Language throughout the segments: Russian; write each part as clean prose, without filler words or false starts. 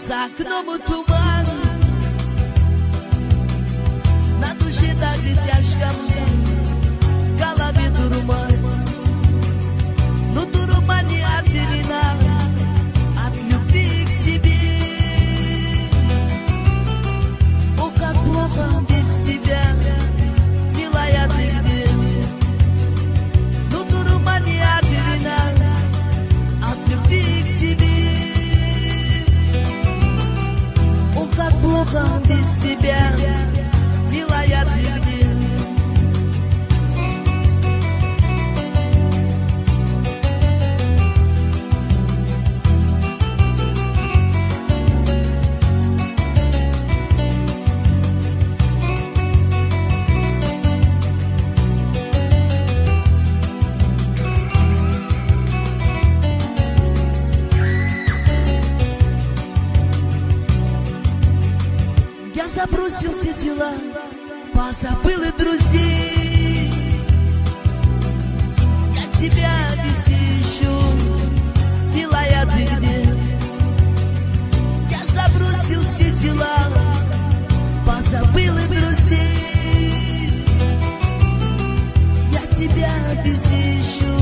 За окном туман, на душе так и тяжко мне, в голове дурман. Но дурман не от вина, от любви к тебе. О, как плохо без тебя, милая, ты где? Но дурман не от вина, от любви к тебе. Как плохо без тебя, милая, ты где? Я забросил все дела, позабыл и друзей. Я тебя везде ищу, милая, ты где? Я забросил все дела, позабыл и друзей. Я тебя везде ищу,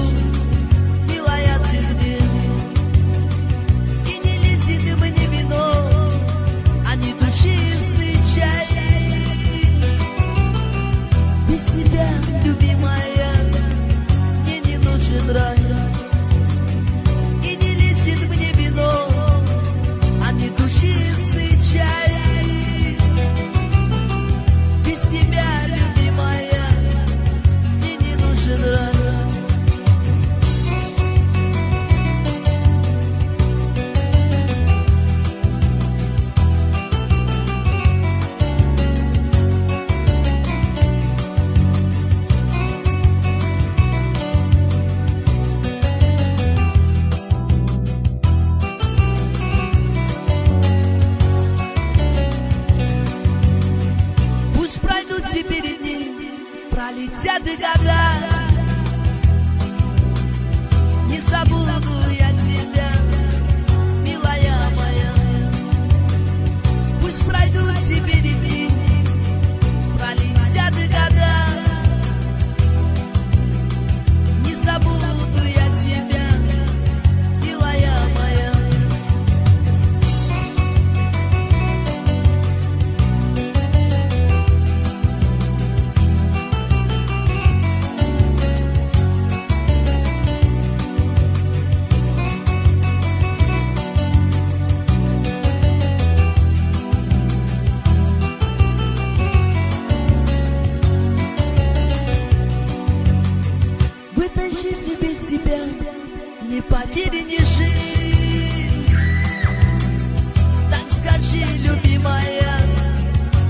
милая, ты где? И не лезет мне вино, а не душистый чай. Без тебя, любимая, мне не нужен рай. И не лезет мне вино, а не душистый чай. Без тебя, любимая, мне не нужен рай. Теперь дни пролетят и года, не забуду я тебя, милая моя. Пусть пройдут теперь дни, пролетят и года, не забуду я тебя, милая моя. Жизни без тебя, не поверь, не жить. Так скажи, любимая,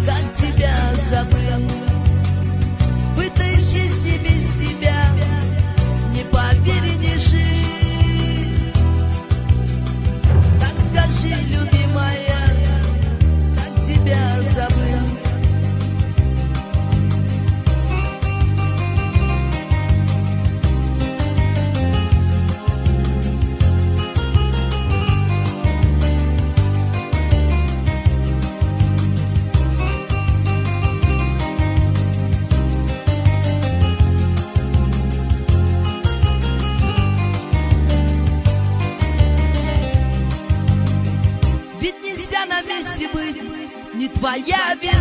как тебя забыл. В этой жизни без тебя, не поверь, не жить. Так скажи, любимая, как тебя забыл. Ведь нельзя на месте быть, не твоя вина.